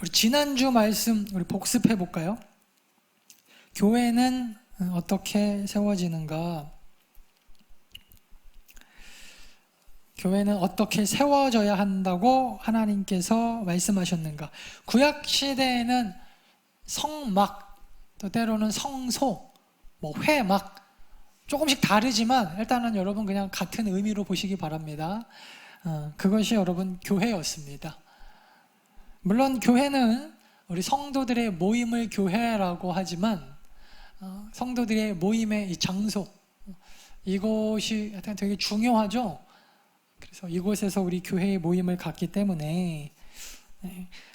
우리 지난주 말씀 우리 복습해 볼까요? 교회는 어떻게 세워지는가? 교회는 어떻게 세워져야 한다고 하나님께서 말씀하셨는가? 구약 시대에는 성막, 또 때로는 성소, 회막 조금씩 다르지만 일단은 여러분 그냥 같은 의미로 보시기 바랍니다. 그것이 여러분 교회였습니다. 물론 교회는 우리 성도들의 모임을 교회라고 하지만 성도들의 모임의 이 장소, 이곳이 되게 중요하죠. 그래서 이곳에서 우리 교회의 모임을 갖기 때문에,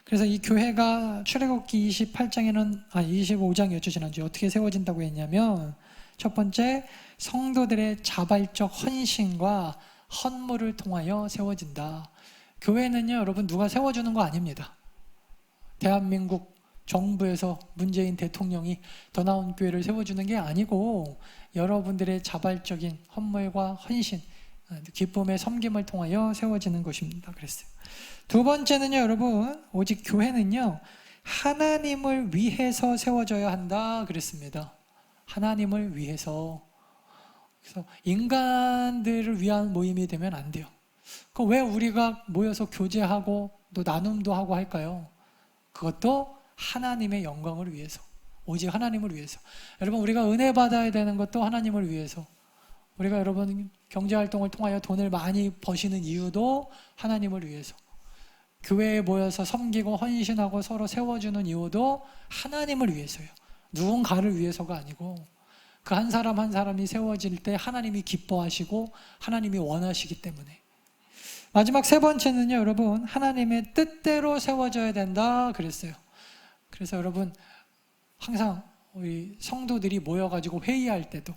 그래서 이 교회가 출애굽기 25장이었죠. 지난주에 어떻게 세워진다고 했냐면, 첫 번째, 성도들의 자발적 헌신과 헌물을 통하여 세워진다. 교회는요, 여러분 누가 세워주는 거 아닙니다. 대한민국 정부에서 문재인 대통령이 더 나은 교회를 세워주는 게 아니고 여러분들의 자발적인 헌물과 헌신, 기쁨의 섬김을 통하여 세워지는 것입니다. 그랬어요. 두 번째는요, 여러분, 오직 교회는요, 하나님을 위해서 세워져야 한다 그랬습니다. 하나님을 위해서. 그래서 인간들을 위한 모임이 되면 안 돼요. 왜 우리가 모여서 교제하고 또 나눔도 하고 할까요? 그것도 하나님의 영광을 위해서, 오직 하나님을 위해서. 여러분, 우리가 은혜 받아야 되는 것도 하나님을 위해서. 우리가 여러분 경제활동을 통하여 돈을 많이 버시는 이유도 하나님을 위해서. 교회에 모여서 섬기고 헌신하고 서로 세워주는 이유도 하나님을 위해서요. 누군가를 위해서가 아니고 그 한 사람 한 사람이 세워질 때 하나님이 기뻐하시고 하나님이 원하시기 때문에. 마지막 세 번째는요, 여러분, 하나님의 뜻대로 세워져야 된다 그랬어요. 그래서 여러분, 항상 우리 성도들이 모여가지고 회의할 때도,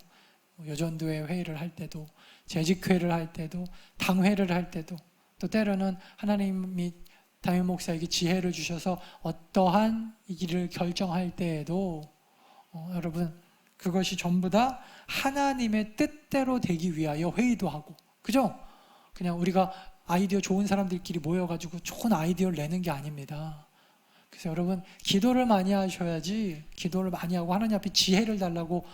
여전도회 회의를 할 때도, 재직회를 할 때도, 당회를 할 때도, 또 때로는 하나님이 담임 목사에게 지혜를 주셔서 어떠한 일을 결정할 때에도 여러분, 그것이 전부 다 하나님의 뜻대로 되기 위하여 회의도 하고, 그죠? 그냥 우리가 아이디어 좋은 사람들끼리 모여가지고 좋은 아이디어를 내는 게 아닙니다. 그래서 여러분, 기도를 많이 하셔야지, 기도를 많이 하고 하나님 앞에 지혜를 달라고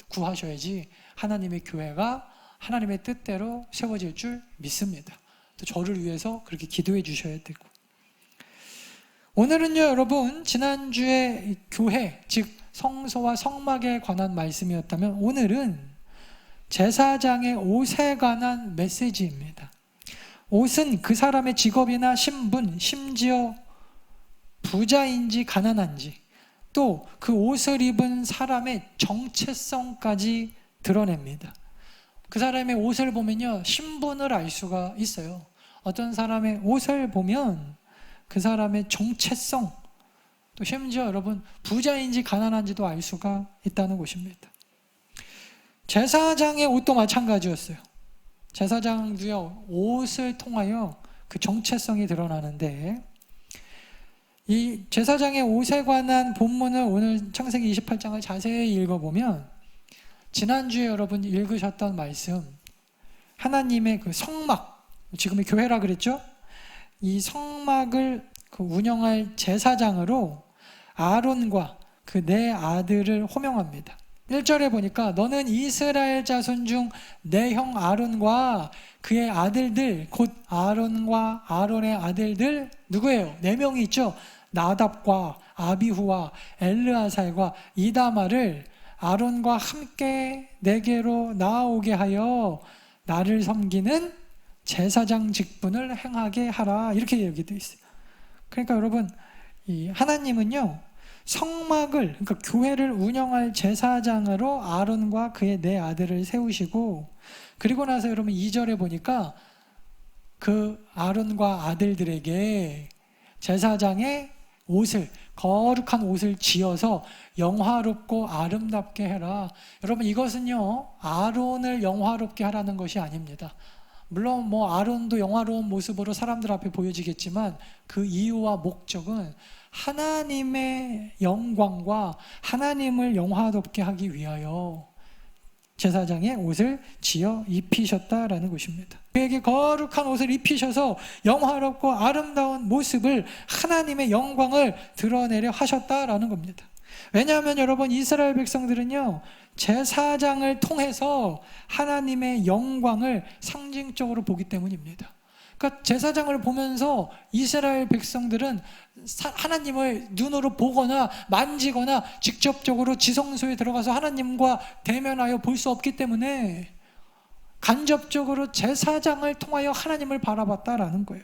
구하셔야지 하나님의 교회가 하나님의 뜻대로 세워질 줄 믿습니다. 또 저를 위해서 그렇게 기도해 주셔야 되고. 오늘은요, 여러분, 지난주에 교회, 즉 성소와 성막에 관한 말씀이었다면 오늘은 제사장의 옷에 관한 메시지입니다. 옷은 그 사람의 직업이나 신분, 심지어 부자인지 가난한지, 또 그 옷을 입은 사람의 정체성까지 드러냅니다. 그 사람의 옷을 보면요, 신분을 알 수가 있어요. 어떤 사람의 옷을 보면 그 사람의 정체성, 또 심지어 여러분 부자인지 가난한지도 알 수가 있다는 것입니다. 제사장의 옷도 마찬가지였어요. 제사장도요, 옷을 통하여 그 정체성이 드러나는데, 이 제사장의 옷에 관한 본문을 오늘 창세기 28장을 자세히 읽어보면 지난주에 여러분 읽으셨던 말씀, 하나님의 그 성막, 지금의 교회라 그랬죠? 이 성막을 운영할 제사장으로 아론과 그 네 아들을 호명합니다. 1절에 보니까 너는 이스라엘 자손 중 내 형 아론과 그의 아들들, 곧 아론과 아론의 아들들 누구예요? 4명이 있죠. 나답과 아비후와 엘르아살과 이다말을 아론과 함께 내게로 나아오게 하여 나를 섬기는 제사장 직분을 행하게 하라, 이렇게 얘기되어 있어요. 그러니까 여러분, 이 하나님은요, 성막을, 그러니까 교회를 운영할 제사장으로 아론과 그의 4아들을 세우시고, 그리고 나서 여러분 2절에 보니까 그 아론과 아들들에게 제사장의 옷을, 거룩한 옷을 지어서 영화롭고 아름답게 해라. 여러분, 이것은요, 아론을 영화롭게 하라는 것이 아닙니다. 물론 아론도 영화로운 모습으로 사람들 앞에 보여지겠지만 그 이유와 목적은 하나님의 영광과 하나님을 영화롭게 하기 위하여 제사장의 옷을 지어 입히셨다라는 것입니다. 그에게 거룩한 옷을 입히셔서 영화롭고 아름다운 모습을, 하나님의 영광을 드러내려 하셨다라는 겁니다. 왜냐하면 여러분, 이스라엘 백성들은요, 제사장을 통해서 하나님의 영광을 상징적으로 보기 때문입니다. 그러니까 제사장을 보면서 이스라엘 백성들은 하나님을 눈으로 보거나 만지거나 직접적으로 지성소에 들어가서 하나님과 대면하여 볼 수 없기 때문에 간접적으로 제사장을 통하여 하나님을 바라봤다라는 거예요.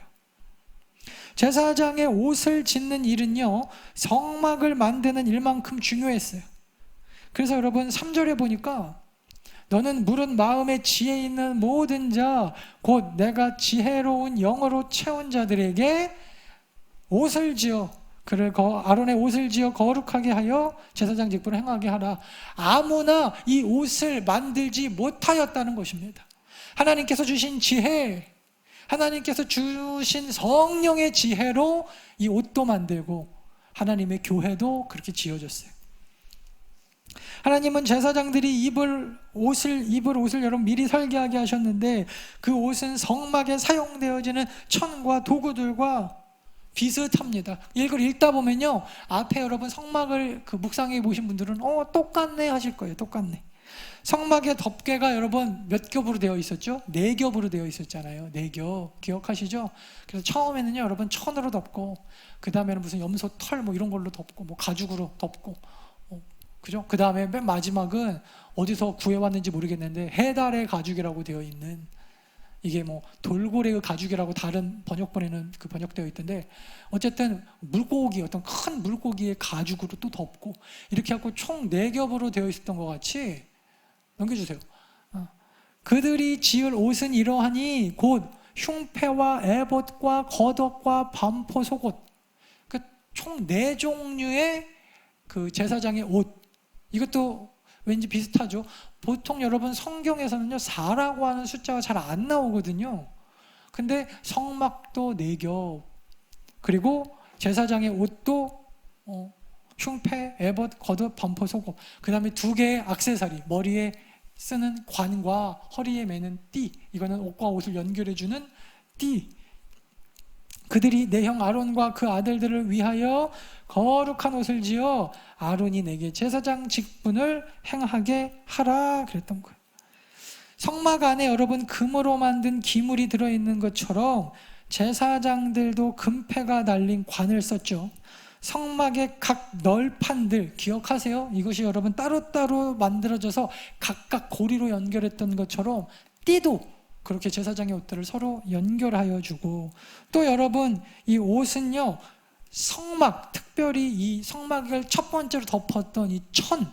제사장의 옷을 짓는 일은요, 성막을 만드는 일만큼 중요했어요. 그래서 여러분 3절에 보니까 너는 물은 마음에 지혜 있는 모든 자, 곧 내가 지혜로운 영으로 채운 자들에게 옷을 지어, 그를 아론의 옷을 지어 거룩하게 하여 제사장 직분을 행하게 하라. 아무나 이 옷을 만들지 못하였다는 것입니다. 하나님께서 주신 지혜, 하나님께서 주신 성령의 지혜로 이 옷도 만들고 하나님의 교회도 그렇게 지어졌어요. 하나님은 제사장들이 입을 옷을 여러분 미리 설계하게 하셨는데, 그 옷은 성막에 사용되어지는 천과 도구들과 비슷합니다. 이걸 읽다 보면요, 앞에 여러분 성막을 묵상해 보신 분들은 똑같네 하실 거예요. 똑같네. 성막의 덮개가 여러분 몇 겹으로 되어 있었죠? 4겹으로 되어 있었잖아요. 4겹 기억하시죠? 그래서 처음에는요 여러분 천으로 덮고, 그 다음에는 무슨 염소 털 이런 걸로 덮고, 가죽으로 덮고, 그죠? 그 다음에 맨 마지막은 어디서 구해왔는지 모르겠는데 해달의 가죽이라고 되어 있는, 이게 돌고래의 가죽이라고 다른 번역본에는 번역되어 있던데, 어쨌든 물고기, 어떤 큰 물고기의 가죽으로 또 덮고, 이렇게 하고 총 4겹으로 되어 있었던 것 같이, 넘겨주세요. 그들이 지을 옷은 이러하니 곧 흉패와 에봇과 겉옷과 반포 속옷, 총 4종류의 제사장의 옷. 이것도 왠지 비슷하죠. 보통 여러분 성경에서는요 4라고 하는 숫자가 잘 안 나오거든요. 근데 성막도 4겹, 그리고 제사장의 옷도 흉패, 에봇, 겉옷, 반포, 속옷, 그 다음에 2개의 액세서리, 머리에 쓰는 관과 허리에 매는 띠, 이거는 옷과 옷을 연결해주는 띠. 그들이 내 형 아론과 그 아들들을 위하여 거룩한 옷을 지어 아론이 내게 제사장 직분을 행하게 하라 그랬던 거예요. 성막 안에 여러분 금으로 만든 기물이 들어있는 것처럼 제사장들도 금패가 달린 관을 썼죠. 성막의 각 널판들 기억하세요? 이것이 여러분 따로따로 만들어져서 각각 고리로 연결했던 것처럼 띠도 그렇게 제사장의 옷들을 서로 연결하여 주고, 또 여러분 이 옷은요 성막, 특별히 이 성막을 첫 번째로 덮었던 이 천,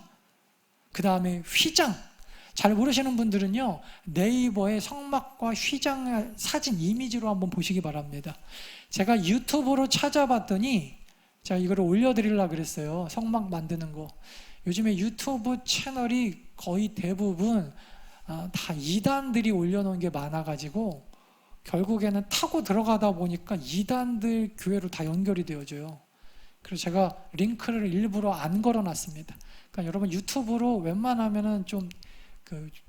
그 다음에 휘장, 잘 모르시는 분들은요 네이버에 성막과 휘장 사진 이미지로 한번 보시기 바랍니다. 제가 유튜브로 찾아봤더니 제가 이거를 올려드리려고 그랬어요. 성막 만드는 거. 요즘에 유튜브 채널이 거의 대부분 다 이단들이 올려놓은 게 많아가지고 결국에는 타고 들어가다 보니까 이단들 교회로 다 연결이 되어져요. 그래서 제가 링크를 일부러 안 걸어놨습니다. 그러니까 여러분 유튜브로 웬만하면은 좀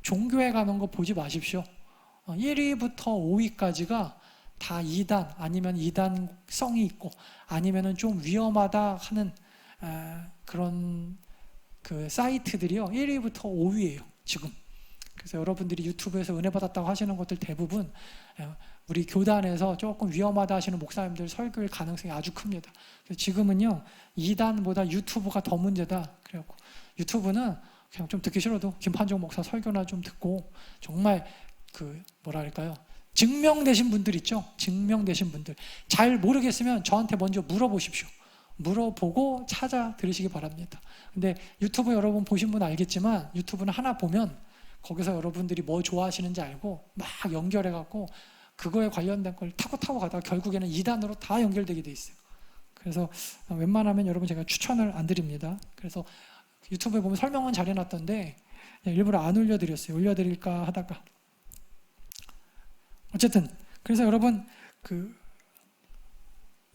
종교에 가는 거 보지 마십시오. 1위부터 5위까지가 다 이단, 아니면 이단성이 있고, 아니면은 좀 위험하다 하는 그런 사이트들이요 1위부터 5위예요 지금. 그래서 여러분들이 유튜브에서 은혜 받았다고 하시는 것들 대부분 우리 교단에서 조금 위험하다 하시는 목사님들 설교일 가능성이 아주 큽니다. 그래서 지금은요 이단보다 유튜브가 더 문제다. 그래갖고 유튜브는 그냥 좀 듣기 싫어도 김판종 목사 설교나 좀 듣고, 정말 뭐랄까요, 증명되신 분들 있죠? 증명되신 분들. 잘 모르겠으면 저한테 먼저 물어보십시오. 물어보고 찾아 들으시기 바랍니다. 근데 유튜브 여러분 보신 분 알겠지만 유튜브는 하나 보면 거기서 여러분들이 뭐 좋아하시는지 알고 막 연결해갖고 그거에 관련된 걸 타고 가다가 결국에는 2단으로 다 연결되게 돼 있어요. 그래서 웬만하면 여러분 제가 추천을 안 드립니다. 그래서 유튜브에 보면 설명은 잘 해놨던데 일부러 안 올려드렸어요. 올려드릴까 하다가. 어쨌든 그래서 여러분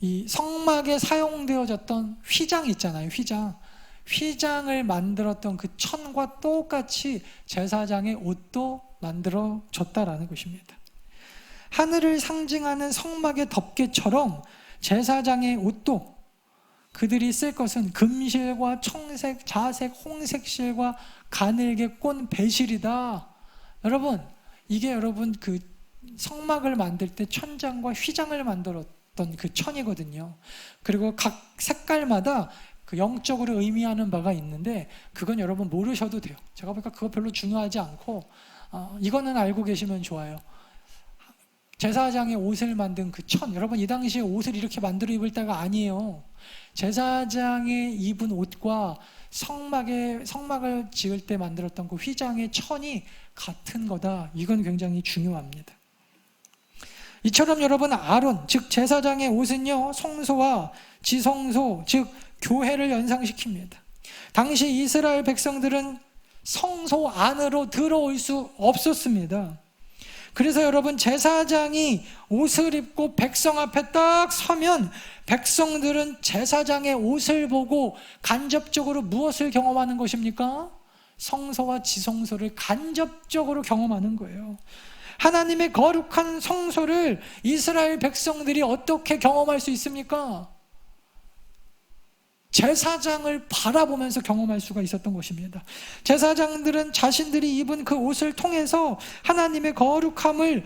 이 성막에 사용되어졌던 휘장 있잖아요. 휘장. 휘장을 만들었던 그 천과 똑같이 제사장의 옷도 만들어졌다라는 것입니다. 하늘을 상징하는 성막의 덮개처럼 제사장의 옷도 그들이 쓸 것은 금실과 청색, 자색, 홍색 실과 가늘게 꼰 배실이다. 여러분, 이게 여러분 그 성막을 만들 때 천장과 휘장을 만들었던 그 천이거든요. 그리고 각 색깔마다 그 영적으로 의미하는 바가 있는데 그건 여러분 모르셔도 돼요. 제가 보니까 그거 별로 중요하지 않고 이거는 알고 계시면 좋아요. 제사장의 옷을 만든 그 천, 여러분 이 당시에 옷을 이렇게 만들어 입을 때가 아니에요. 제사장의 입은 옷과 성막을 지을 때 만들었던 그 휘장의 천이 같은 거다. 이건 굉장히 중요합니다. 이처럼 여러분 아론, 즉 제사장의 옷은요 성소와 지성소, 즉 교회를 연상시킵니다. 당시 이스라엘 백성들은 성소 안으로 들어올 수 없었습니다. 그래서 여러분 제사장이 옷을 입고 백성 앞에 딱 서면 백성들은 제사장의 옷을 보고 간접적으로 무엇을 경험하는 것입니까? 성소와 지성소를 간접적으로 경험하는 거예요. 하나님의 거룩한 성소를 이스라엘 백성들이 어떻게 경험할 수 있습니까? 제사장을 바라보면서 경험할 수가 있었던 것입니다. 제사장들은 자신들이 입은 그 옷을 통해서 하나님의 거룩함을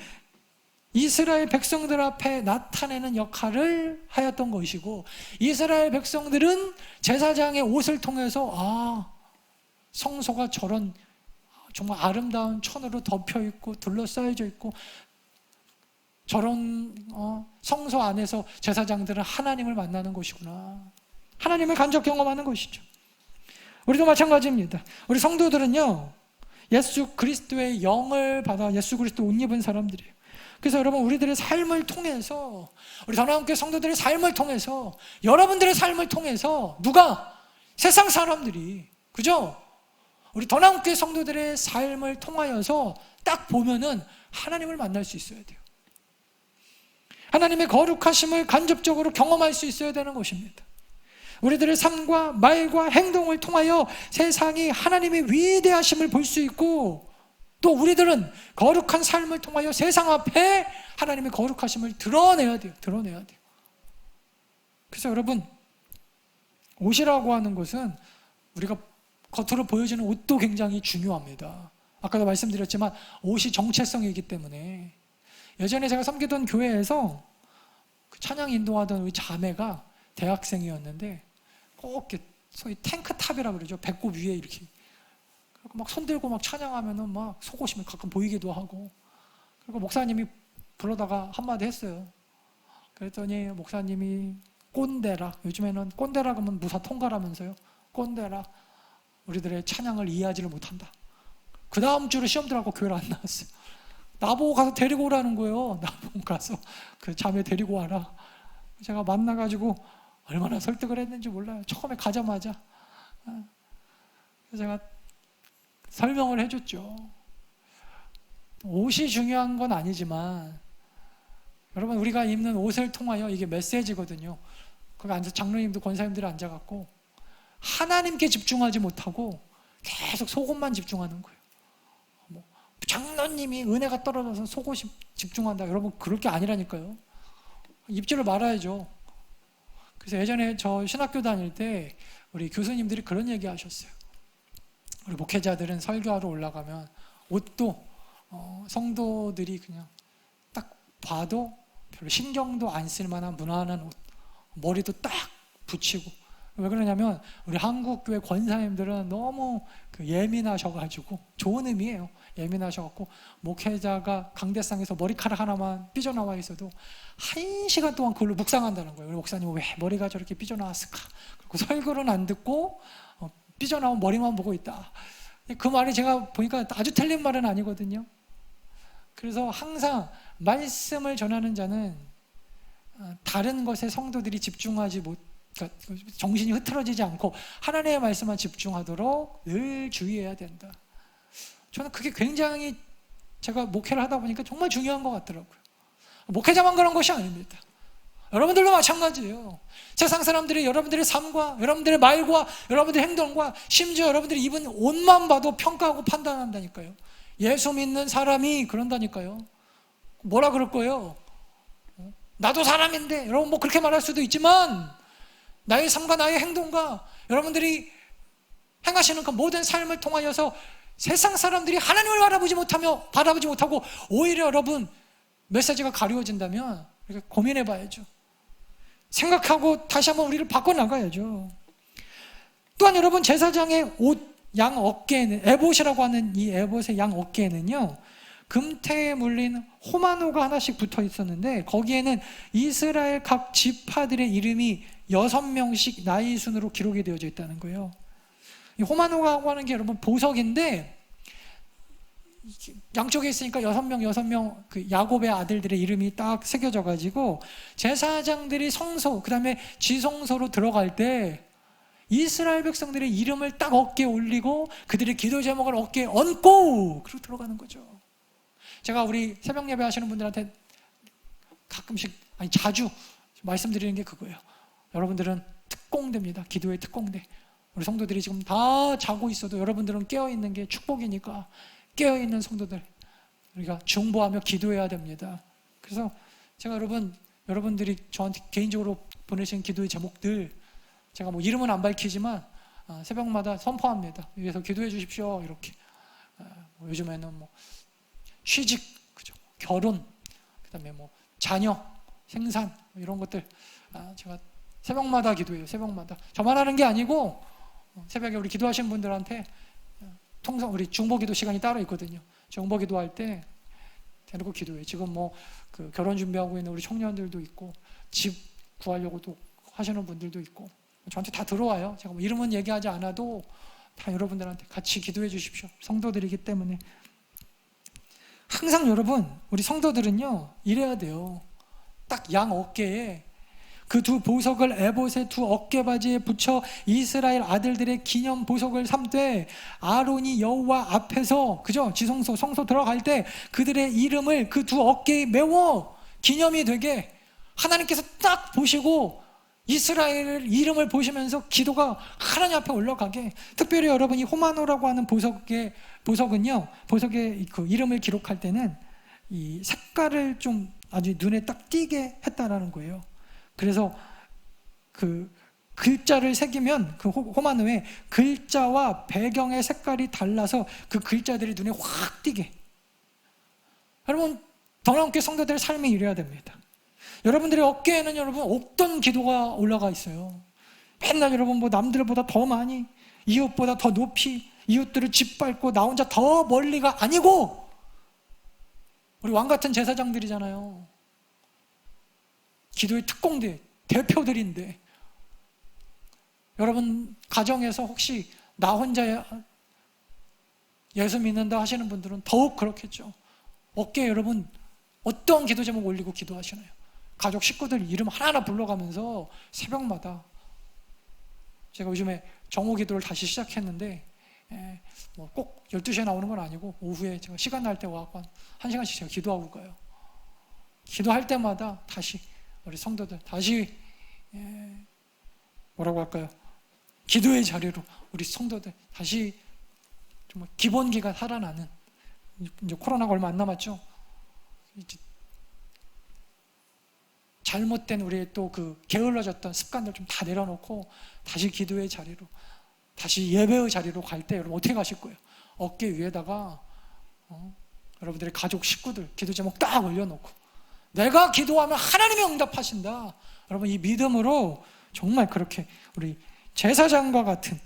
이스라엘 백성들 앞에 나타내는 역할을 하였던 것이고, 이스라엘 백성들은 제사장의 옷을 통해서 성소가 저런 정말 아름다운 천으로 덮여 있고 둘러싸여져 있고 저런 성소 안에서 제사장들은 하나님을 만나는 것이구나, 하나님을 간접 경험하는 것이죠. 우리도 마찬가지입니다. 우리 성도들은요 예수 그리스도의 영을 받아 예수 그리스도 옷 입은 사람들이에요. 그래서 여러분 우리들의 삶을 통해서, 우리 더나은교회 성도들의 삶을 통해서, 여러분들의 삶을 통해서 누가? 세상 사람들이, 그죠? 우리 더나은교회 성도들의 삶을 통하여서 딱 보면은 하나님을 만날 수 있어야 돼요. 하나님의 거룩하심을 간접적으로 경험할 수 있어야 되는 것입니다. 우리들의 삶과 말과 행동을 통하여 세상이 하나님의 위대하심을 볼 수 있고, 또 우리들은 거룩한 삶을 통하여 세상 앞에 하나님의 거룩하심을 드러내야 돼요. 그래서 여러분, 옷이라고 하는 것은 우리가 겉으로 보여지는 옷도 굉장히 중요합니다. 아까도 말씀드렸지만 옷이 정체성이기 때문에, 예전에 제가 섬기던 교회에서 그 찬양 인도하던 우리 자매가 대학생이었는데 꼭 이렇게 소위 탱크탑이라고 그러죠. 배꼽 위에 이렇게 막 손들고 막 찬양하면은 막 속옷이 가끔 보이기도 하고, 그리고 목사님이 불러다가 한마디 했어요. 그랬더니 목사님이 꼰대라, 요즘에는 꼰대라 그러면 무사 통과라면서요. 꼰대라, 우리들의 찬양을 이해하지를 못한다. 그 다음 주로 시험 들어가고 교회를 안 나왔어요. 나보고 가서 데리고 오라는 거예요. 나보고 가서 그 자매 데리고 와라. 제가 만나가지고 얼마나 설득을 했는지 몰라요. 처음에 가자마자 제가 설명을 해줬죠. 옷이 중요한 건 아니지만 여러분, 우리가 입는 옷을 통하여 이게 메시지거든요. 거기 앉아서 장로님도 권사님들이 앉아갖고 하나님께 집중하지 못하고 계속 속옷만 집중하는 거예요. 장로님이 은혜가 떨어져서 속옷이 집중한다. 여러분, 그럴 게 아니라니까요. 입지를 말아야죠. 그래서 예전에 저 신학교 다닐 때 우리 교수님들이 그런 얘기 하셨어요. 우리 목회자들은 설교하러 올라가면 옷도 성도들이 그냥 딱 봐도 별로 신경도 안 쓸 만한 무난한 옷, 머리도 딱 붙이고. 왜 그러냐면 우리 한국교회 권사님들은 너무 예민하셔가지고, 좋은 의미예요. 예민하셔갖고 목회자가 강대상에서 머리카락 하나만 삐져나와 있어도 1시간 동안 그걸로 묵상한다는 거예요. 우리 목사님은 왜 머리가 저렇게 삐져나왔을까? 그리고 설교는 안 듣고 삐져나온 머리만 보고 있다. 그 말이 제가 보니까 아주 틀린 말은 아니거든요. 그래서 항상 말씀을 전하는 자는 다른 것에 성도들이 집중하지 못, 그러니까 정신이 흐트러지지 않고 하나님의 말씀만 집중하도록 늘 주의해야 된다. 저는 그게 굉장히, 제가 목회를 하다 보니까 정말 중요한 것 같더라고요. 목회자만 그런 것이 아닙니다. 여러분들도 마찬가지예요. 세상 사람들이 여러분들의 삶과 여러분들의 말과 여러분들의 행동과 심지어 여러분들이 입은 옷만 봐도 평가하고 판단한다니까요. 예수 믿는 사람이 그런다니까요. 뭐라 그럴 거예요? 나도 사람인데, 여러분 뭐 그렇게 말할 수도 있지만 나의 삶과 나의 행동과 여러분들이 행하시는 그 모든 삶을 통하여서 세상 사람들이 하나님을 바라보지 못하고 오히려 여러분 메시지가 가리워진다면 우리가 고민해 봐야죠. 생각하고 다시 한번 우리를 바꿔나가야죠. 또한 여러분 제사장의 옷 양 어깨에는, 에봇이라고 하는 이 에봇의 양 어깨에는요 금태에 물린 호마노가 하나씩 붙어 있었는데 거기에는 이스라엘 각 지파들의 이름이 6명씩 나이 순으로 기록이 되어져 있다는 거예요. 이 호마노라고 하는 게 여러분 보석인데 양쪽에 있으니까 6명 그 야곱의 아들들의 이름이 딱 새겨져 가지고 제사장들이 성소 그 다음에 지성소로 들어갈 때 이스라엘 백성들의 이름을 딱 어깨에 올리고 그들의 기도 제목을 어깨에 얹고 그러고 들어가는 거죠. 제가 우리 새벽 예배 하시는 분들한테 가끔씩 아니 자주 말씀드리는 게 그거예요. 여러분들은 특공대입니다. 기도의 특공대. 우리 성도들이 지금 다 자고 있어도 여러분들은 깨어있는 게 축복이니까 깨어있는 성도들 우리가 중보하며 기도해야 됩니다. 그래서 제가 여러분들이 저한테 개인적으로 보내신 기도의 제목들 제가 뭐 이름은 안 밝히지만 새벽마다 선포합니다. 위해서 기도해 주십시오. 이렇게 요즘에는 뭐 취직, 그죠? 결혼, 그다음에 뭐 자녀, 생산 이런 것들 제가 새벽마다 기도해요. 새벽마다 저만 하는 게 아니고 새벽에 우리 기도하시는 분들한테 통상 우리 중보기도 시간이 따로 있거든요. 중보기도할 때 대놓고 기도해요. 지금 뭐 그 결혼 준비하고 있는 우리 청년들도 있고 집 구하려고도 하시는 분들도 있고 저한테 다 들어와요. 제가 뭐 이름은 얘기하지 않아도 다 여러분들한테 같이 기도해 주십시오. 성도들이기 때문에 항상 여러분 우리 성도들은요 이래야 돼요. 딱 양 어깨에 그 두 보석을 에봇의 두 어깨바지에 붙여 이스라엘 아들들의 기념 보석을 삼되 아론이 여호와 앞에서 그죠? 지성소 성소 들어갈 때 그들의 이름을 그 두 어깨에 메워 기념이 되게 하나님께서 딱 보시고 이스라엘 이름을 보시면서 기도가 하나님 앞에 올라가게. 특별히 여러분이 호마노라고 하는 보석은요 보석의 그 이름을 기록할 때는 이 색깔을 좀 아주 눈에 딱 띄게 했다라는 거예요. 그래서 그 글자를 새기면 그 호마노에 글자와 배경의 색깔이 달라서 그 글자들이 눈에 확 띄게. 여러분 더나운교 성도들의 삶이 이래야 됩니다. 여러분들의 어깨에는 여러분 없던 기도가 올라가 있어요. 맨날 여러분 뭐 남들보다 더 많이 이웃보다 더 높이 이웃들을 짓밟고 나 혼자 더 멀리가 아니고 우리 왕같은 제사장들이잖아요. 기도의 특공대 대표들인데 여러분 가정에서 혹시 나 혼자 예수 믿는다 하시는 분들은 더욱 그렇겠죠. 어깨에 여러분 어떤 기도 제목 올리고 기도하시나요? 가족 식구들 이름 하나하나 불러가면서 새벽마다 제가 요즘에 정오 기도를 다시 시작했는데 뭐 꼭 12시에 나오는 건 아니고 오후에 제가 시간 날 때 와서 1시간씩 제가 기도하고 가요. 기도할 때마다 다시 우리 성도들 다시 뭐라고 할까요? 기도의 자리로 우리 성도들 다시 정말 기본기가 살아나는 이제 코로나가 얼마 안 남았죠? 이제 잘못된 우리의 또 그 게을러졌던 습관들 좀 다 내려놓고 다시 기도의 자리로 다시 예배의 자리로 갈 때 여러분 어떻게 가실 거예요? 어깨 위에다가 여러분들의 가족 식구들 기도 제목 딱 올려놓고 내가 기도하면 하나님이 응답하신다. 여러분 이 믿음으로 정말 그렇게 우리 제사장과 같은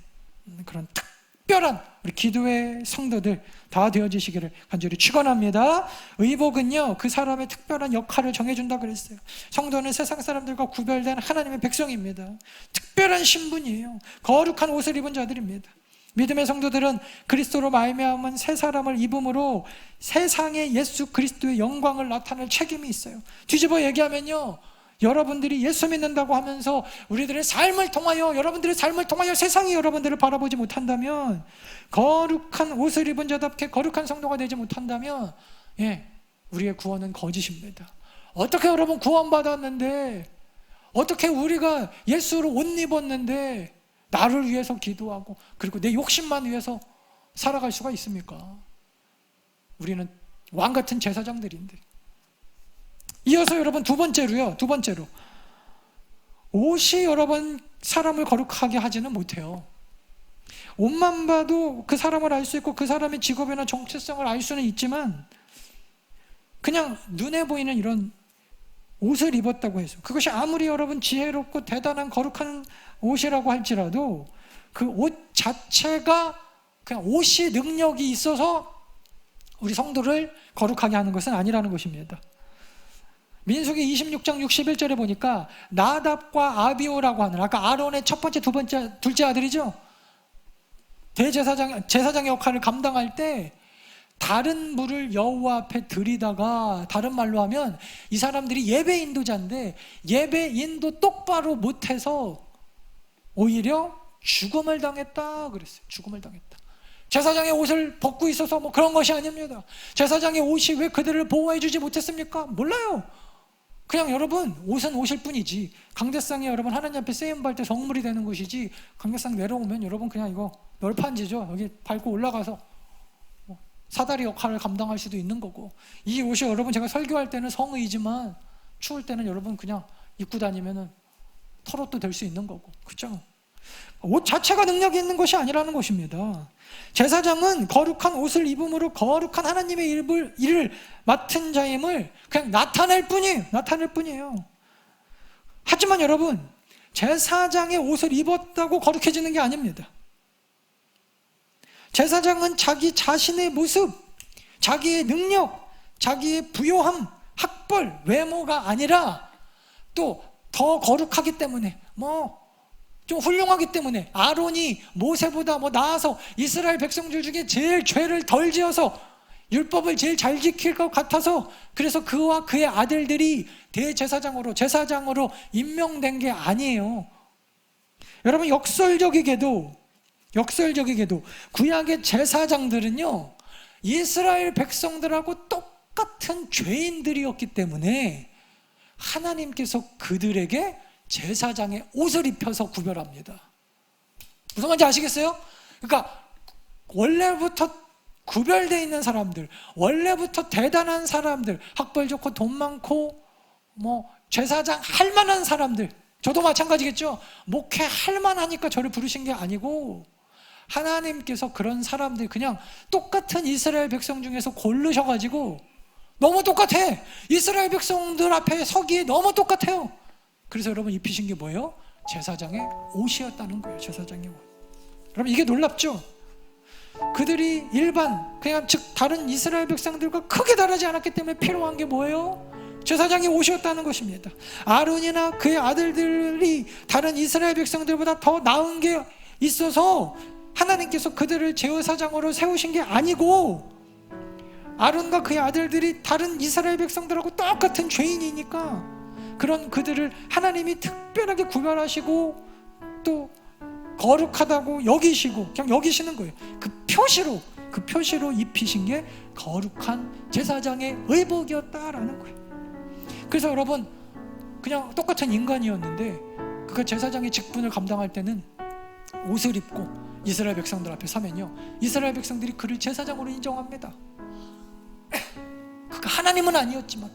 그런 특별한 우리 기도의 성도들 다 되어지시기를 간절히 축원합니다. 의복은요 그 사람의 특별한 역할을 정해준다 그랬어요. 성도는 세상 사람들과 구별된 하나님의 백성입니다. 특별한 신분이에요. 거룩한 옷을 입은 자들입니다. 믿음의 성도들은 그리스도로 말미암은 새 사람을 입음으로 세상에 예수 그리스도의 영광을 나타낼 책임이 있어요. 뒤집어 얘기하면요 여러분들이 예수 믿는다고 하면서 우리들의 삶을 통하여 여러분들의 삶을 통하여 세상이 여러분들을 바라보지 못한다면 거룩한 옷을 입은 자답게 거룩한 성도가 되지 못한다면 우리의 구원은 거짓입니다. 어떻게 여러분 구원받았는데 어떻게 우리가 예수로 옷 입었는데 나를 위해서 기도하고 그리고 내 욕심만 위해서 살아갈 수가 있습니까? 우리는 왕 같은 제사장들인데. 이어서 여러분 두 번째로 옷이 여러분 사람을 거룩하게 하지는 못해요. 옷만 봐도 그 사람을 알 수 있고 그 사람의 직업이나 정체성을 알 수는 있지만 그냥 눈에 보이는 이런 옷을 입었다고 해서 그것이 아무리 여러분 지혜롭고 대단한 거룩한 옷이라고 할지라도 그 옷 자체가 그냥 옷이 능력이 있어서 우리 성도를 거룩하게 하는 것은 아니라는 것입니다. 민수기 26장 61절에 보니까 나답과 아비오라고 하는 아까 아론의 첫 번째, 두 번째, 둘째 아들이죠. 제사장의 역할을 감당할 때 다른 물을 여호와 앞에 들이다가 다른 말로 하면 이 사람들이 예배 인도자인데 예배 인도 똑바로 못해서 오히려 죽음을 당했다 그랬어요. 죽음을 당했다. 제사장의 옷을 벗고 있어서 뭐 그런 것이 아닙니다. 제사장의 옷이 왜 그들을 보호해 주지 못했습니까? 몰라요. 그냥 여러분 옷은 옷일 뿐이지 강대상이 여러분 하나님 앞에 쓰임받을 때 성물이 되는 것이지 강대상 내려오면 여러분 그냥 이거 널판지죠. 여기 밟고 올라가서 사다리 역할을 감당할 수도 있는 거고 이 옷이 여러분 제가 설교할 때는 성의지만 추울 때는 여러분 그냥 입고 다니면은 털옷도 될 수 있는 거고 그렇죠? 옷 자체가 능력이 있는 것이 아니라는 것입니다. 제사장은 거룩한 옷을 입음으로 거룩한 하나님의 일을 맡은 자임을 그냥 나타낼 뿐이에요. 하지만 여러분 제사장의 옷을 입었다고 거룩해지는 게 아닙니다. 제사장은 자기 자신의 모습, 자기의 능력, 자기의 부요함, 학벌, 외모가 아니라 또 더 거룩하기 때문에 좀 훌륭하기 때문에 아론이 모세보다 나아서 이스라엘 백성들 중에 제일 죄를 덜 지어서 율법을 제일 잘 지킬 것 같아서 그래서 그와 그의 아들들이 제사장으로 임명된 게 아니에요. 여러분 역설적이게도 구약의 제사장들은요 이스라엘 백성들하고 똑같은 죄인들이었기 때문에 하나님께서 그들에게 제사장의 옷을 입혀서 구별합니다. 무슨 말인지 아시겠어요? 그러니까 원래부터 구별되어 있는 사람들, 원래부터 대단한 사람들, 학벌 좋고 돈 많고 제사장 할 만한 사람들, 저도 마찬가지겠죠. 목회할 만하니까 저를 부르신 게 아니고 하나님께서 그런 사람들 그냥 똑같은 이스라엘 백성 중에서 고르셔가지고 너무 똑같아. 이스라엘 백성들 앞에 서기에 너무 똑같아요. 그래서 여러분 입히신 게 뭐예요? 제사장의 옷이었다는 거예요. 제사장의 옷. 여러분 이게 놀랍죠? 그들이 즉 다른 이스라엘 백성들과 크게 다르지 않았기 때문에 필요한 게 뭐예요? 제사장의 옷이었다는 것입니다. 아론이나 그의 아들들이 다른 이스라엘 백성들보다 더 나은 게 있어서 하나님께서 그들을 제사장으로 세우신 게 아니고 아론과 그의 아들들이 다른 이스라엘 백성들하고 똑같은 죄인이니까 그런 그들을 하나님이 특별하게 구별하시고 또 거룩하다고 여기시고 그냥 여기시는 거예요. 그 표시로 입히신 게 거룩한 제사장의 의복이었다라는 거예요. 그래서 여러분 그냥 똑같은 인간이었는데 그가 제사장의 직분을 감당할 때는 옷을 입고 이스라엘 백성들 앞에 서면요 이스라엘 백성들이 그를 제사장으로 인정합니다. 그가 하나님은 아니었지만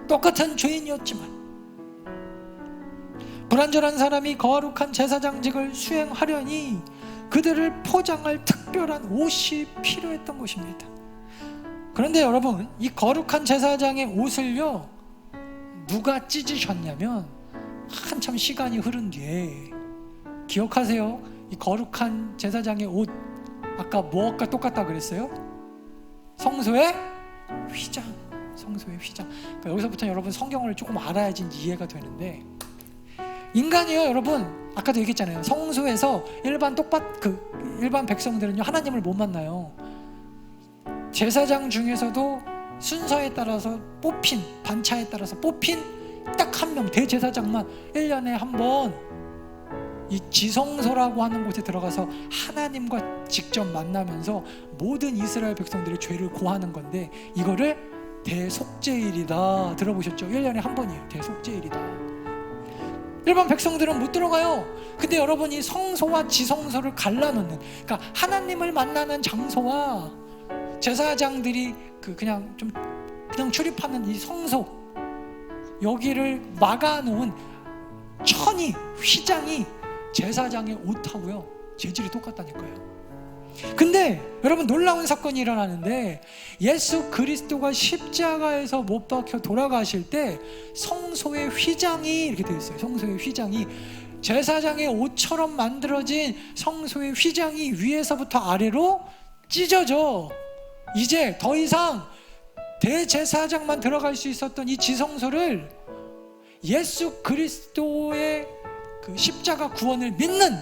똑같은 죄인이었지만 불완전한 사람이 거룩한 제사장직을 수행하려니 그들을 포장할 특별한 옷이 필요했던 것입니다. 그런데 여러분 이 거룩한 제사장의 옷을요 누가 찢으셨냐면 한참 시간이 흐른 뒤에 기억하세요? 이 거룩한 제사장의 옷 아까 뭐가 똑같다 그랬어요? 성소의 휘장. 그러니까 여기서부터 여러분 성경을 조금 알아야지 이해가 되는데 인간이요 여러분 아까도 얘기했잖아요. 성소에서 일반 백성들은요 하나님을 못 만나요. 제사장 중에서도 순서에 따라서 반차에 따라서 뽑힌 딱 한 명 대제사장만 1년에 한 번 이 지성소라고 하는 곳에 들어가서 하나님과 직접 만나면서 모든 이스라엘 백성들의 죄를 고하는 건데 이거를 대속죄일이다 들어보셨죠? 1년에 한 번이에요. 대속죄일이다. 일반 백성들은 못 들어가요. 근데 여러분이 성소와 지성소를 갈라놓는, 그러니까 하나님을 만나는 장소와 제사장들이 그냥 출입하는 이 성소, 여기를 막아놓은 천이, 휘장이 제사장의 옷하고요 재질이 똑같다니까요. 근데 여러분 놀라운 사건이 일어나는데, 예수 그리스도가 십자가에서 못 박혀 돌아가실 때 성소의 휘장이 이렇게 되어 있어요. 성소의 휘장이, 제사장의 옷처럼 만들어진 성소의 휘장이 위에서부터 아래로 찢어져 이제 더 이상 대제사장만 들어갈 수 있었던 이 지성소를 예수 그리스도의 그 십자가 구원을 믿는,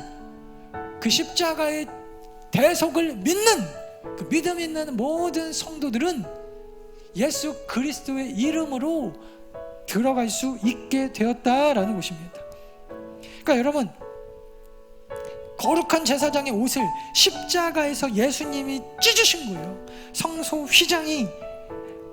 그 십자가의 대속을 믿는 그 믿음 있는 모든 성도들은 예수 그리스도의 이름으로 들어갈 수 있게 되었다라는 것입니다. 그러니까 여러분, 거룩한 제사장의 옷을 십자가에서 예수님이 찢으신 거예요. 성소 휘장이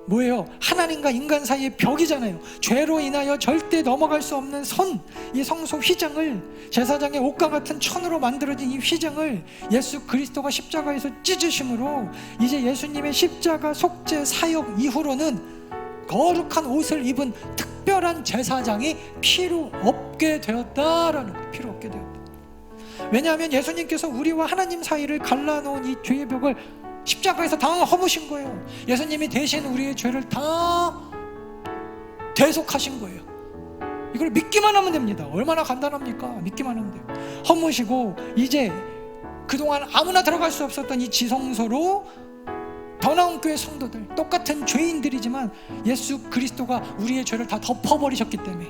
뭐예요? 하나님과 인간 사이의 벽이잖아요. 죄로 인하여 절대 넘어갈 수 없는 선, 이 성소 휘장을, 제사장의 옷과 같은 천으로 만들어진 이 휘장을 예수 그리스도가 십자가에서 찢으심으로 이제 예수님의 십자가 속죄 사역 이후로는 거룩한 옷을 입은 특별한 제사장이 필요 없게 되었다라는 거예요. 필요 없게 되었다. 왜냐하면 예수님께서 우리와 하나님 사이를 갈라놓은 이 죄의 벽을 십자가에서 다 허무신 거예요. 예수님이 대신 우리의 죄를 다 대속하신 거예요. 이걸 믿기만 하면 됩니다. 얼마나 간단합니까? 믿기만 하면 돼요. 허무시고 이제 그동안 아무나 들어갈 수 없었던 이 지성소로 더 나은 교회 성도들, 똑같은 죄인들이지만 예수 그리스도가 우리의 죄를 다 덮어버리셨기 때문에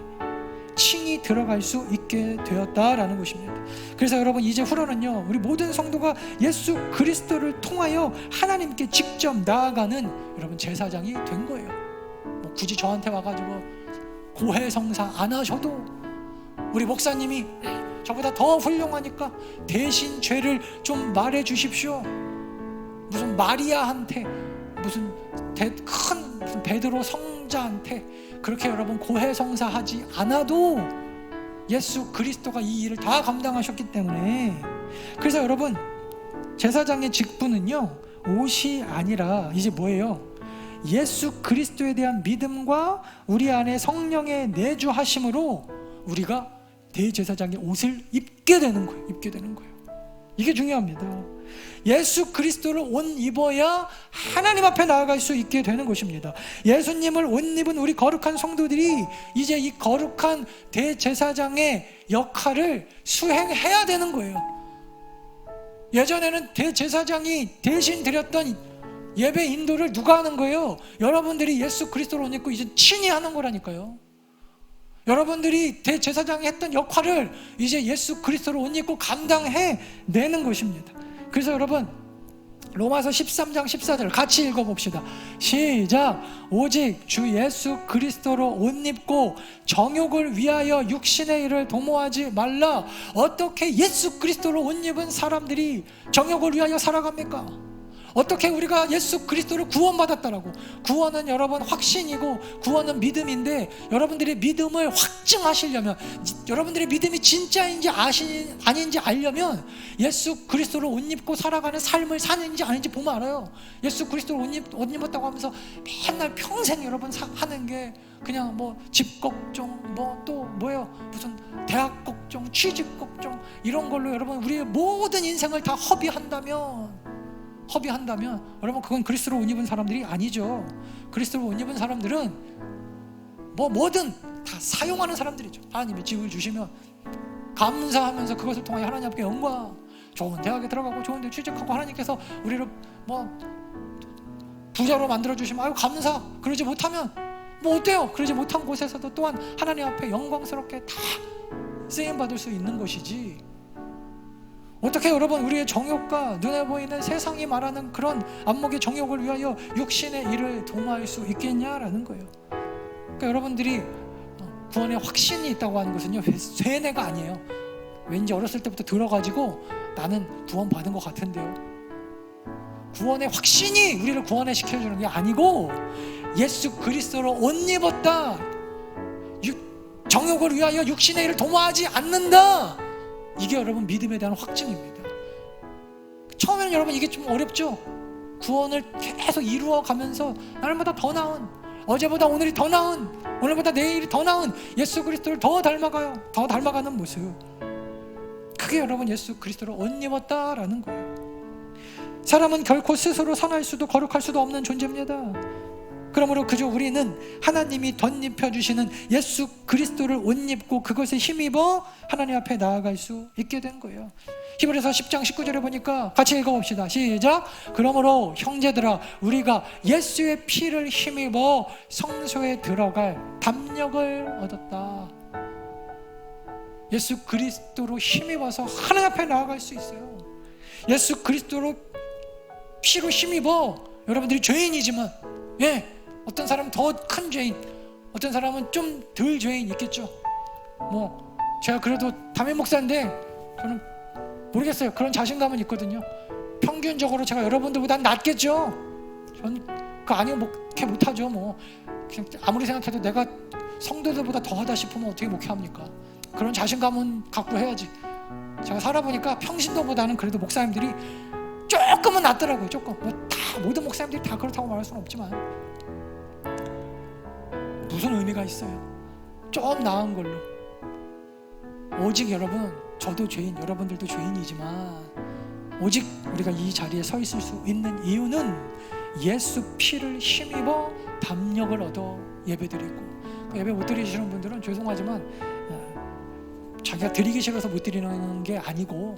칭이 들어갈 수 있게 되었다라는 것입니다. 그래서 여러분, 이제 후로는요 우리 모든 성도가 예수 그리스도를 통하여 하나님께 직접 나아가는 여러분 제사장이 된 거예요. 뭐 굳이 저한테 와가지고 고해성사 안 하셔도, 우리 목사님이 저보다 더 훌륭하니까 대신 죄를 좀 말해 주십시오. 무슨 마리아한테, 무슨 큰 베드로 성자한테 그렇게 여러분 고해성사하지 않아도 예수 그리스도가 이 일을 다 감당하셨기 때문에, 그래서 여러분 제사장의 직분은요 옷이 아니라 이제 뭐예요? 예수 그리스도에 대한 믿음과 우리 안에 성령의 내주하심으로 우리가 대제사장의 옷을 입게 되는 거예요. 입게 되는 거예요. 이게 중요합니다. 예수 그리스도를 옷 입어야 하나님 앞에 나아갈 수 있게 되는 것입니다. 예수님을 옷 입은 우리 거룩한 성도들이 이제 이 거룩한 대제사장의 역할을 수행해야 되는 거예요. 예전에는 대제사장이 대신 드렸던 예배 인도를 누가 하는 거예요? 여러분들이 예수 그리스도를 옷 입고 이제 친히 하는 거라니까요. 여러분들이 대제사장이 했던 역할을 이제 예수 그리스도를 옷 입고 감당해 내는 것입니다. 그래서 여러분 로마서 13장 14절 같이 읽어봅시다. 시작. 오직 주 예수 그리스도로 옷 입고 정욕을 위하여 육신의 일을 도모하지 말라. 어떻게 예수 그리스도로 옷 입은 사람들이 정욕을 위하여 살아갑니까? 어떻게 우리가 예수 그리스도를 구원받았다라고. 구원은 여러분 확신이고 구원은 믿음인데, 여러분들의 믿음을 확증하시려면, 여러분들의 믿음이 진짜인지 아닌지 알려면 예수 그리스도를 옷 입고 살아가는 삶을 사는지 아닌지 보면 알아요. 예수 그리스도를 옷 입었다고 하면서 맨날 평생 여러분 하는 게 그냥 뭐 집 걱정, 뭐 또 뭐예요, 무슨 대학 걱정, 취직 걱정, 이런 걸로 여러분 우리의 모든 인생을 다 허비한다면 여러분 그건 그리스도로 옷 입은 사람들이 아니죠. 그리스도로 옷 입은 사람들은 뭐든 다 사용하는 사람들이죠. 하나님이 집을 주시면 감사하면서 그것을 통하여 하나님 앞에 영광, 좋은 대학에 들어가고 좋은 데 취직하고 하나님께서 우리를 부자로 만들어 주시면 아유 감사. 그러지 못하면 어때요? 그러지 못한 곳에서도 또한 하나님 앞에 영광스럽게 다 쓰임받을 수 있는 것이지. 어떻게 여러분 우리의 정욕과 눈에 보이는 세상이 말하는 그런 안목의 정욕을 위하여 육신의 일을 도모할 수 있겠냐라는 거예요. 그러니까 여러분들이 구원의 확신이 있다고 하는 것은요 쇠뇌가 아니에요. 왠지 어렸을 때부터 들어가지고 나는 구원 받은 것 같은데요. 구원의 확신이 우리를 구원에 시켜주는 게 아니고 예수 그리스도로 옷 입었다, 정욕을 위하여 육신의 일을 도모하지 않는다. 이게 여러분 믿음에 대한 확증입니다. 처음에는 여러분 이게 좀 어렵죠? 구원을 계속 이루어 가면서 날마다 더 나은, 어제보다 오늘이 더 나은, 오늘보다 내일이 더 나은 예수 그리스도를 더 닮아가는 모습, 그게 여러분 예수 그리스도를 옷 입었다라는 거예요. 사람은 결코 스스로 선할 수도 거룩할 수도 없는 존재입니다. 그러므로 그저 우리는 하나님이 덧입혀 주시는 예수 그리스도를 옷 입고 그것에 힘입어 하나님 앞에 나아갈 수 있게 된 거예요. 히브리서 10장 19절에 보니까 같이 읽어봅시다. 시작. 그러므로 형제들아, 우리가 예수의 피를 힘입어 성소에 들어갈 담력을 얻었다. 예수 그리스도로 힘입어서 하나님 앞에 나아갈 수 있어요. 예수 그리스도로 피로 힘입어. 여러분들이 죄인이지만, 어떤 사람은 더 큰 죄인, 어떤 사람은 좀 덜 죄인 있겠죠. 제가 그래도 담임 목사인데 저는 모르겠어요. 그런 자신감은 있거든요. 평균적으로 제가 여러분들보다 낫겠죠. 전 그거 아니면 목회 못하죠. 그냥 아무리 생각해도 내가 성도들보다 더하다 싶으면 어떻게 목회합니까? 그런 자신감은 갖고 해야지. 제가 살아보니까 평신도보다는 그래도 목사님들이 조금은 낫더라고요. 조금. 모든 목사님들이 다 그렇다고 말할 수는 없지만 무슨 의미가 있어요? 좀 나은 걸로. 오직 여러분, 저도 죄인, 여러분들도 죄인이지만 오직 우리가 이 자리에 서 있을 수 있는 이유는 예수 피를 힘입어 담력을 얻어 예배드리고, 예배 못 드리시는 분들은 죄송하지만 자기가 드리기 싫어서 못 드리는 게 아니고,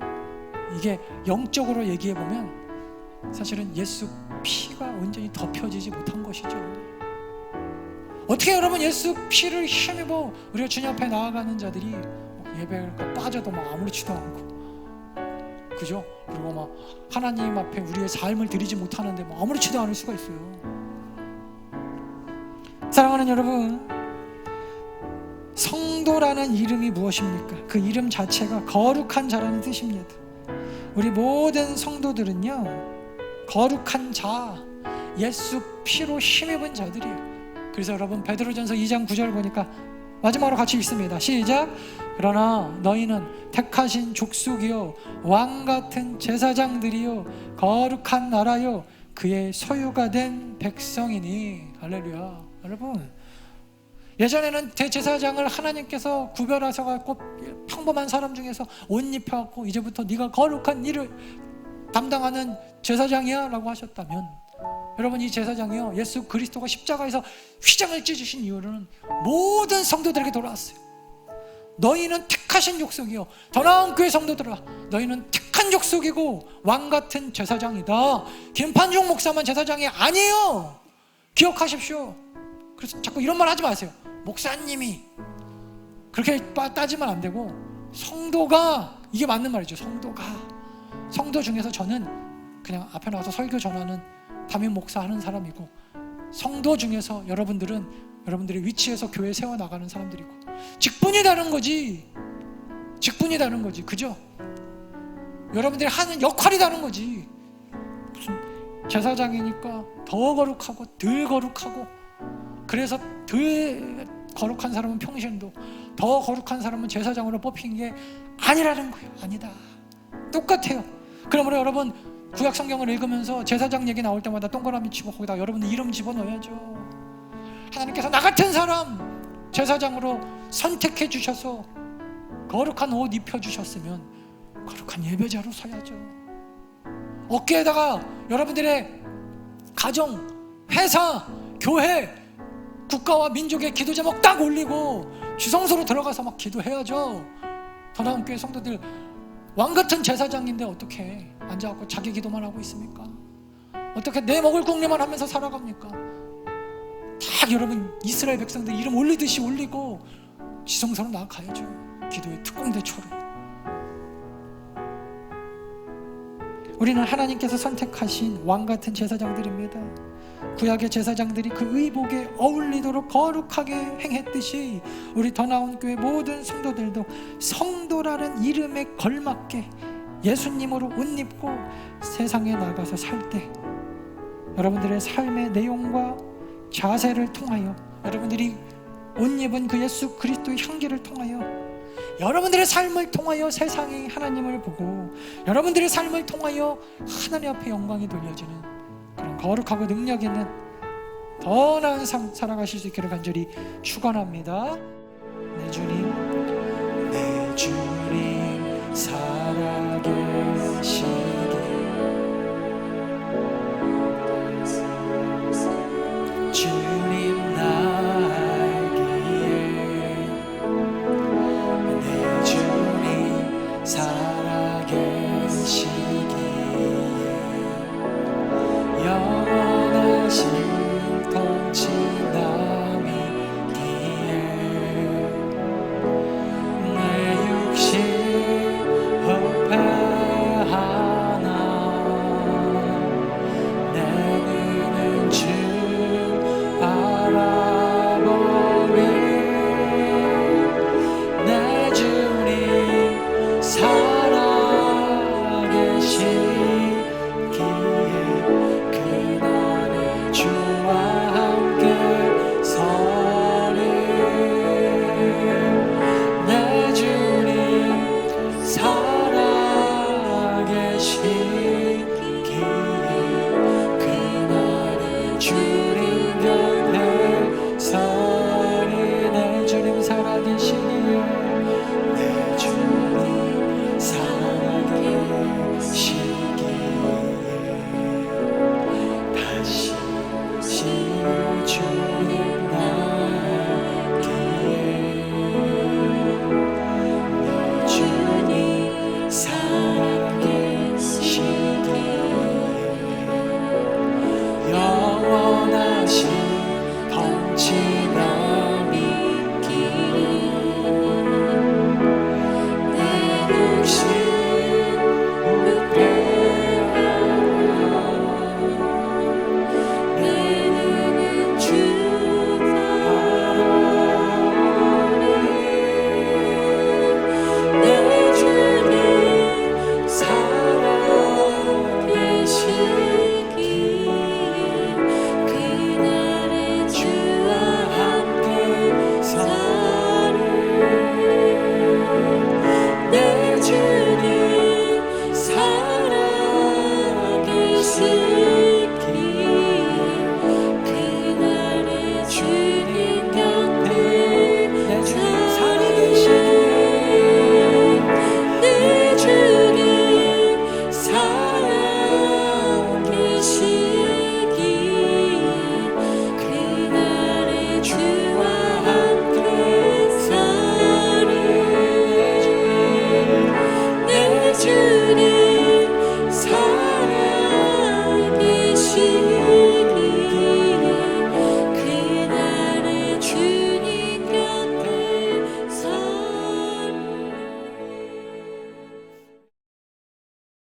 이게 영적으로 얘기해보면 사실은 예수 피가 온전히 덮여지지 못한 것이죠. 어떻게 여러분 예수 피를 힘입어 우리가 주님 앞에 나아가는 자들이 예배가 빠져도 아무렇지도 않고, 그죠? 그리고 하나님 앞에 우리의 삶을 드리지 못하는데 아무렇지도 않을 수가 있어요. 사랑하는 여러분, 성도라는 이름이 무엇입니까? 그 이름 자체가 거룩한 자라는 뜻입니다. 우리 모든 성도들은요, 거룩한 자, 예수 피로 힘입은 자들이에요. 그래서 여러분 베드로전서 2장 9절 보니까 마지막으로 같이 읽습니다. 시작. 그러나 너희는 택하신 족속이요 왕같은 제사장들이요 거룩한 나라요 그의 소유가 된 백성이니. 할렐루야. 여러분, 예전에는 대제사장을 하나님께서 구별하셔갖고 평범한 사람 중에서 옷 입혀갖고 이제부터 네가 거룩한 일을 담당하는 제사장이야 라고 하셨다면, 여러분 이 제사장이요 예수 그리스도가 십자가에서 휘장을 찢으신 이유는 모든 성도들에게 돌아왔어요. 너희는 택하신 족속이요, 더 나은 교회 성도들아, 너희는 택한 족속이고 왕같은 제사장이다. 김판중 목사만 제사장이 아니에요. 기억하십시오. 그래서 자꾸 이런 말 하지 마세요. 목사님이 그렇게 따지면 안 되고, 성도가, 이게 맞는 말이죠. 성도 중에서 저는 그냥 앞에 나와서 설교 전하는 담임 목사 하는 사람이고, 성도 중에서 여러분들의 위치에서 교회 세워나가는 사람들이고, 직분이 다른 거지. 그죠? 여러분들이 하는 역할이 다른 거지. 무슨 제사장이니까 더 거룩하고 덜 거룩하고, 그래서 덜 거룩한 사람은 평신도, 더 거룩한 사람은 제사장으로 뽑힌 게 아니라는 거예요. 아니다. 똑같아요. 그러므로 여러분 구약 성경을 읽으면서 제사장 얘기 나올 때마다 동그라미 치고 거기다 여러분 이름 집어넣어야죠. 하나님께서 나 같은 사람 제사장으로 선택해 주셔서 거룩한 옷 입혀주셨으면 거룩한 예배자로 서야죠. 어깨에다가 여러분들의 가정, 회사, 교회, 국가와 민족의 기도 제목 딱 올리고 주성소로 들어가서 막 기도해야죠. 더 나은 교회 성도들, 왕같은 제사장인데 어떻게 앉아갖고 자기 기도만 하고 있습니까? 어떻게 내 먹을 궁리만 하면서 살아갑니까? 딱 여러분 이스라엘 백성들 이름 올리듯이 올리고 지성소로 나아가야죠. 기도의 특공대처로. 우리는 하나님께서 선택하신 왕같은 제사장들입니다. 구약의 제사장들이 그 의복에 어울리도록 거룩하게 행했듯이 우리 더 나은 교회 모든 성도들도 성도라는 이름에 걸맞게 예수님으로 옷 입고 세상에 나가서 살 때 여러분들의 삶의 내용과 자세를 통하여 여러분들이 옷 입은 그 예수 그리스도의 향기를 통하여 여러분들의 삶을 통하여 세상이 하나님을 보고 여러분들의 삶을 통하여 하나님 앞에 영광이 돌려지는 그런 거룩하고 능력 있는 더 나은 삶 살아가실 수 있기를 간절히 축원합니다. 내 주님 살아계시기 주님 날기에 내 주님 살아계시기에 영원하신 통치남이기에 내 육신 후패하나 내 눈은 주 바라보리 내 주님 살아계시기에 그날의 주와 함께 서리 내 주님 살아계시기에 그날의 주님 곁에 서리 내 주님 살아계시기에 내 주님 살아계시기에 다시 주님 날기에 내 주님 살아계시기에 영원하신 통치남이기에 내 육신 후패하나 내 눈은 주 바라보리 내 주님 살아계시기에 그날의 주와 함께 서리 내 주님 살아계시기에